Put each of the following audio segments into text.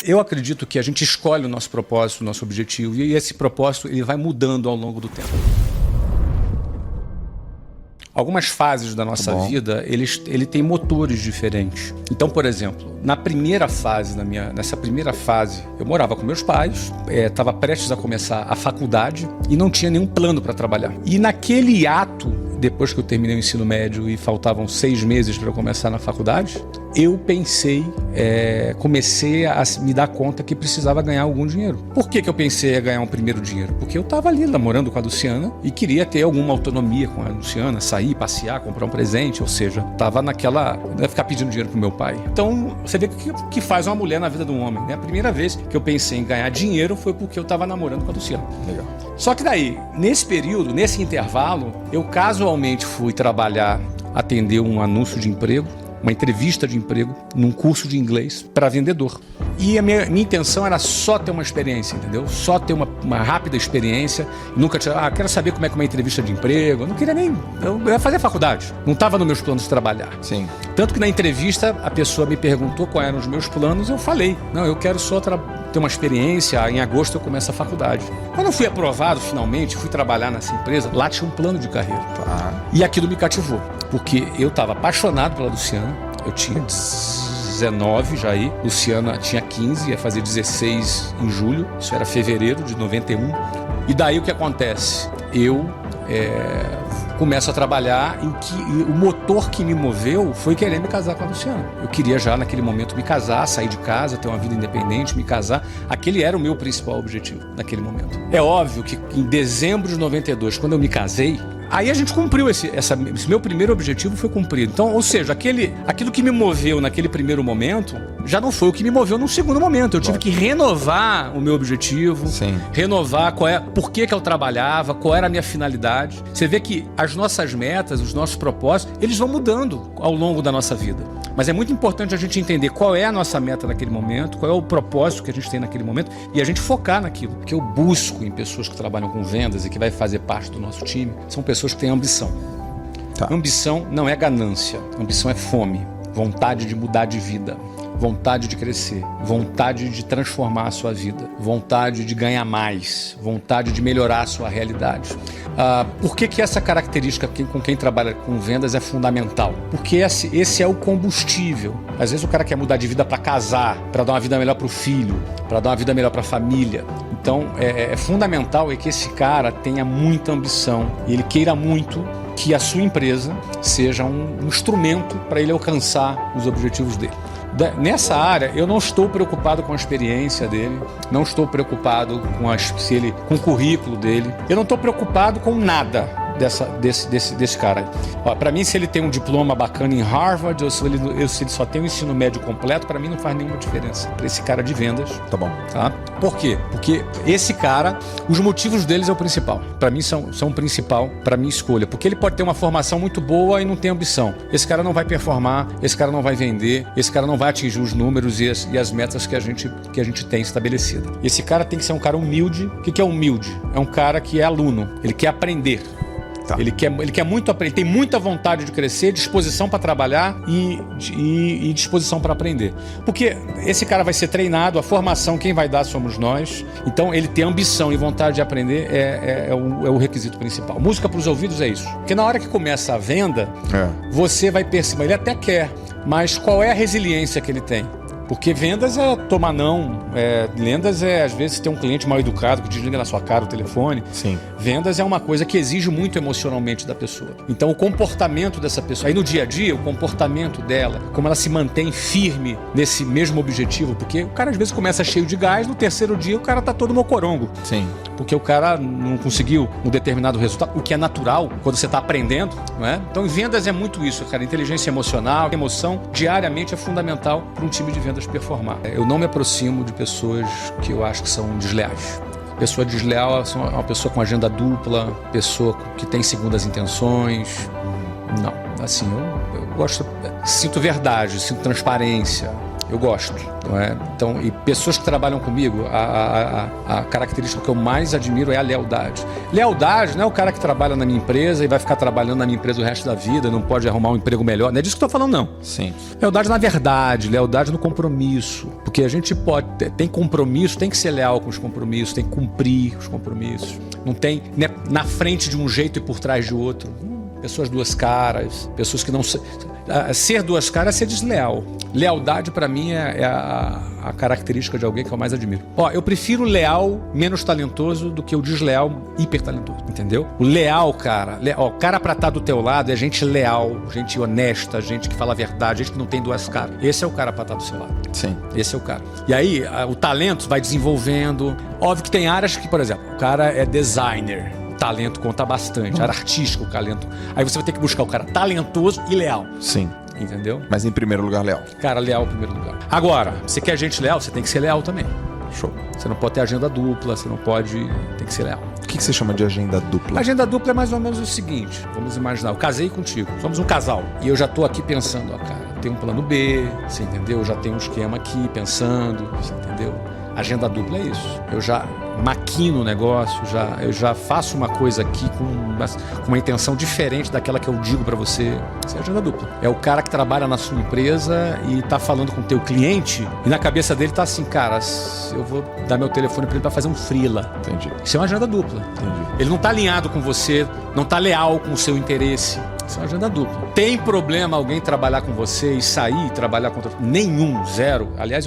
Eu acredito que a gente escolhe o nosso propósito, o nosso objetivo, e esse propósito ele vai mudando ao longo do tempo. Algumas fases da nossa vida, ele tem motores diferentes. Então, por exemplo, nessa primeira fase, eu morava com meus pais, estava prestes a começar a faculdade e não tinha nenhum plano para trabalhar. E naquele ato, depois que eu terminei o ensino médio e faltavam 6 meses para eu começar na faculdade, eu comecei a me dar conta que precisava ganhar algum dinheiro. Por que eu pensei em ganhar um primeiro dinheiro? Porque eu estava ali namorando com a Luciana e queria ter alguma autonomia com a Luciana, sair, passear, comprar um presente, ou seja, estava naquela... não ia ficar pedindo dinheiro pro meu pai. Então, você vê o que faz uma mulher na vida de um homem, né? A primeira vez que eu pensei em ganhar dinheiro foi porque eu estava namorando com a Luciana. Legal. Só que daí, nesse período, nesse intervalo, eu casualmente fui trabalhar, atender um anúncio de emprego, uma entrevista de emprego num curso de inglês para vendedor. E a minha intenção era só ter uma experiência, entendeu? Só ter uma rápida experiência. Nunca tinha, quero saber como é que é uma entrevista de emprego. Eu não queria nem... Eu ia fazer faculdade. Não estava nos meus planos de trabalhar. Sim. Tanto que na entrevista a pessoa me perguntou quais eram os meus planos. Eu falei, não, eu quero só ter uma experiência. Em agosto eu começo a faculdade. Quando eu fui aprovado finalmente, fui trabalhar nessa empresa, lá tinha um plano de carreira. E aquilo me cativou. Porque eu estava apaixonado pela Luciana. Eu tinha 19 já aí. Luciana tinha 15, ia fazer 16 em julho. Isso era fevereiro de 91. E daí o que acontece? Eu começo a trabalhar em que o motor que me moveu foi querer me casar com a Luciana. Eu queria já naquele momento me casar, sair de casa, ter uma vida independente, me casar. Aquele era o meu principal objetivo naquele momento. É óbvio que em dezembro de 92, quando eu me casei, aí a gente cumpriu esse meu primeiro objetivo foi cumprido. Então, ou seja, aquilo que me moveu naquele primeiro momento já não foi o que me moveu num segundo momento. Eu tive que renovar o meu objetivo, renovar por que eu trabalhava, qual era a minha finalidade. Você vê que as nossas metas, os nossos propósitos, eles vão mudando ao longo da nossa vida. Mas é muito importante a gente entender qual é a nossa meta naquele momento, qual é o propósito que a gente tem naquele momento e a gente focar naquilo. Porque eu busco em pessoas que trabalham com vendas e que vai fazer parte do nosso time, são pessoas que têm ambição. Ambição não é ganância, ambição é fome, vontade de mudar de vida, vontade de crescer, vontade de transformar a sua vida, vontade de ganhar mais, vontade de melhorar a sua realidade. Por que essa característica com quem trabalha com vendas é fundamental? Porque esse é o combustível. Às vezes o cara quer mudar de vida para casar, para dar uma vida melhor para o filho, para dar uma vida melhor para a família. Então é fundamental que esse cara tenha muita ambição e ele queira muito que a sua empresa seja um instrumento para ele alcançar os objetivos dele. Nessa área, eu não estou preocupado com a experiência dele, não estou preocupado com o currículo dele, eu não estou preocupado com nada desse cara. Para mim, se ele tem um diploma bacana em Harvard ou se ele só tem um ensino médio completo, para mim não faz nenhuma diferença. Para esse cara de vendas, tá bom. Tá? Por quê? Porque esse cara, os motivos deles é o principal. Para mim são o principal para minha escolha. Porque ele pode ter uma formação muito boa e não tem ambição. Esse cara não vai performar, esse cara não vai vender, esse cara não vai atingir os números e as metas que a gente tem estabelecidas. Esse cara tem que ser um cara humilde. O que é humilde? É um cara que é aluno, ele quer aprender. Ele quer muito aprender, tem muita vontade de crescer, disposição para trabalhar e disposição para aprender. Porque esse cara vai ser treinado, a formação quem vai dar somos nós. Então ele ter ambição e vontade de aprender é o requisito principal. Música para os ouvidos é isso. Porque na hora que começa a venda, você vai perceber, ele até quer, mas qual é a resiliência que ele tem? Porque vendas é tomar não, vendas às vezes ter um cliente mal educado que desliga na sua cara o telefone. Sim. Vendas é uma coisa que exige muito emocionalmente da pessoa. Então o comportamento dessa pessoa, aí no dia a dia, o comportamento dela, como ela se mantém firme nesse mesmo objetivo, porque o cara às vezes começa cheio de gás, no terceiro dia o cara tá todo mocorongo. Sim. Porque o cara não conseguiu um determinado resultado, o que é natural quando você está aprendendo, não é? Então em vendas é muito isso, cara, inteligência emocional, emoção, diariamente é fundamental para um time de vendas performar. Eu não me aproximo de pessoas que eu acho que são desleais. Pessoa desleal é uma pessoa com agenda dupla, pessoa que tem segundas intenções. Não, assim, eu gosto, sinto verdade, sinto transparência. Eu gosto, não é? Então, e pessoas que trabalham comigo, a característica que eu mais admiro é a lealdade. Lealdade não é o cara que trabalha na minha empresa e vai ficar trabalhando na minha empresa o resto da vida, não pode arrumar um emprego melhor. Não é disso que eu estou falando, não. Sim. Lealdade na verdade, lealdade no compromisso. Porque a gente tem compromisso, tem que ser leal com os compromissos, tem que cumprir os compromissos. Não tem, né, na frente de um jeito e por trás de outro. Pessoas duas caras, pessoas que não... Ser duas caras é ser desleal. Lealdade, pra mim, é a característica de alguém que eu mais admiro. Eu prefiro o leal menos talentoso do que o desleal hiper talentoso, entendeu? O leal, cara, o cara pra estar do teu lado é gente leal, gente honesta, gente que fala a verdade, gente que não tem duas caras. Esse é o cara pra estar do seu lado. Sim. Esse é o cara. E aí, o talento vai desenvolvendo. Óbvio que tem áreas que, por exemplo, o cara é designer. Talento conta bastante, área artística, o talento. Aí você vai ter que buscar o cara talentoso e leal. Sim. Entendeu? Mas em primeiro lugar, leal. Cara, leal em primeiro lugar. Agora, você quer gente leal, você tem que ser leal também. Show. Você não pode ter agenda dupla, você não pode... Tem que ser leal. O que você chama de agenda dupla? Agenda dupla é mais ou menos o seguinte, vamos imaginar, eu casei contigo, somos um casal, e eu já tô aqui pensando, cara, tem um plano B, você entendeu? Eu já tenho um esquema aqui pensando, você entendeu? Agenda dupla é isso. Eu já maquino o negócio, eu já faço uma coisa aqui com uma intenção diferente daquela que eu digo pra você. Isso é agenda dupla. É o cara que trabalha na sua empresa e tá falando com o teu cliente e na cabeça dele tá assim, cara, eu vou dar meu telefone pra ele pra fazer um freela. Entendi. Isso é uma agenda dupla. Entendi. Ele não tá alinhado com você, não tá leal com o seu interesse. Isso é uma agenda dupla. Tem problema alguém trabalhar com você e sair e trabalhar contra... Nenhum, zero. Aliás,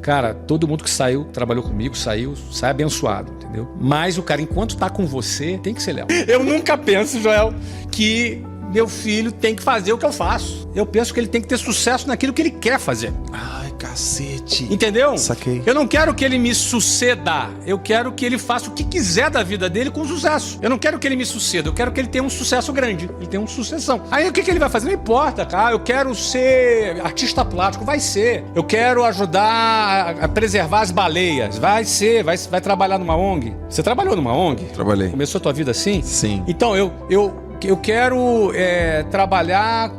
cara, todo mundo que saiu, trabalhou comigo, sai abençoado, entendeu? Mas o cara, enquanto tá com você, tem que ser leal. Eu nunca penso, Joel, que meu filho tem que fazer o que eu faço. Eu penso que ele tem que ter sucesso naquilo que ele quer fazer. Ai, cacete. Entendeu? Saquei. Eu não quero que ele me suceda. Eu quero que ele faça o que quiser da vida dele com sucesso. Eu não quero que ele me suceda. Eu quero que ele tenha um sucesso grande. Ele tenha uma sucessão. Aí o que ele vai fazer? Não importa, cara. Eu quero ser artista plástico. Vai ser. Eu quero ajudar a preservar as baleias. Vai ser. Vai trabalhar numa ONG. Você trabalhou numa ONG? Trabalhei. Começou a tua vida assim? Sim. Então, eu quero trabalhar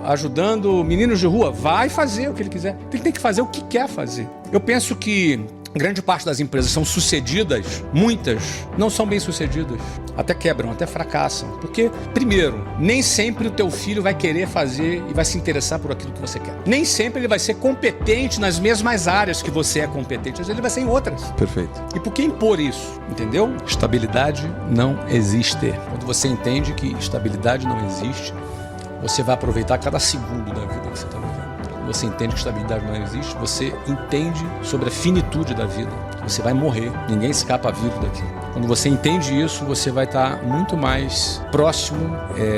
ajudando meninos de rua. Vai fazer o que ele quiser. Ele tem que fazer o que quer fazer. Eu penso que grande parte das empresas são sucedidas, muitas não são bem sucedidas. Até quebram, até fracassam. Porque, primeiro, nem sempre o teu filho vai querer fazer e vai se interessar por aquilo que você quer. Nem sempre ele vai ser competente nas mesmas áreas que você é competente. Às vezes ele vai ser em outras. Perfeito. E por que impor isso? Entendeu? Estabilidade não existe. Quando você entende que estabilidade não existe, você vai aproveitar cada segundo da vida que você está vivendo. Quando você entende que estabilidade não existe, você entende sobre a finitude da vida. Você vai morrer. Ninguém escapa vivo daqui. Quando você entende isso, você vai estar muito mais próximo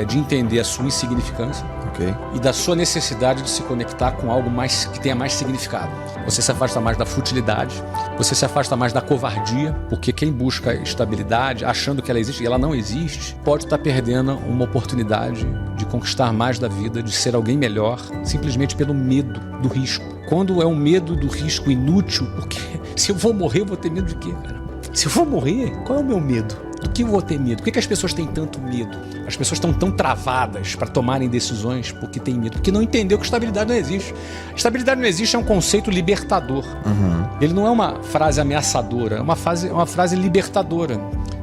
de entender a sua insignificância. Okay. E da sua necessidade de se conectar com algo mais que tenha mais significado. Você se afasta mais da futilidade, você se afasta mais da covardia, porque quem busca estabilidade, achando que ela existe e ela não existe, pode estar perdendo uma oportunidade de conquistar mais da vida, de ser alguém melhor, simplesmente pelo medo do risco. Quando é um medo do risco inútil, porque se eu vou morrer, eu vou ter medo de quê, cara? Se eu vou morrer, qual é o meu medo? Do que eu vou ter medo? Por que as pessoas têm tanto medo? As pessoas estão tão travadas para tomarem decisões porque têm medo. Porque não entendeu que estabilidade não existe. Estabilidade não existe é um conceito libertador. Uhum. Ele não é uma frase ameaçadora, é uma frase libertadora.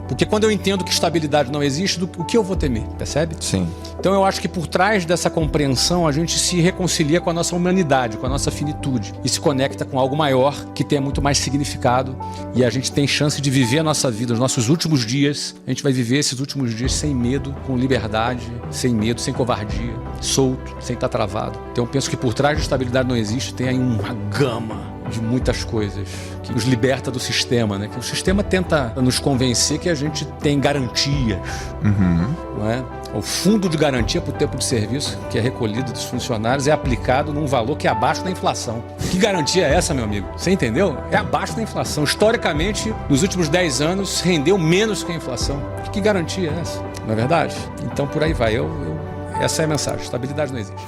Porque quando eu entendo que estabilidade não existe, o que eu vou temer? Percebe? Sim. Então eu acho que por trás dessa compreensão a gente se reconcilia com a nossa humanidade, com a nossa finitude e se conecta com algo maior que tenha muito mais significado e a gente tem chance de viver a nossa vida, os nossos últimos dias. A gente vai viver esses últimos dias sem medo, com liberdade, sem medo, sem covardia, solto, sem estar travado. Então eu penso que por trás de estabilidade não existe, tem aí uma gama de muitas coisas que nos liberta do sistema, né? Que o sistema tenta nos convencer que a gente tem garantias, não é? O fundo de garantia para o tempo de serviço que é recolhido dos funcionários é aplicado num valor que é abaixo da inflação. Que garantia é essa, meu amigo? Você entendeu? É abaixo da inflação. Historicamente, nos últimos 10 anos, rendeu menos que a inflação. Que garantia é essa? Não é verdade? Então, por aí vai. Essa é a mensagem. Estabilidade não existe.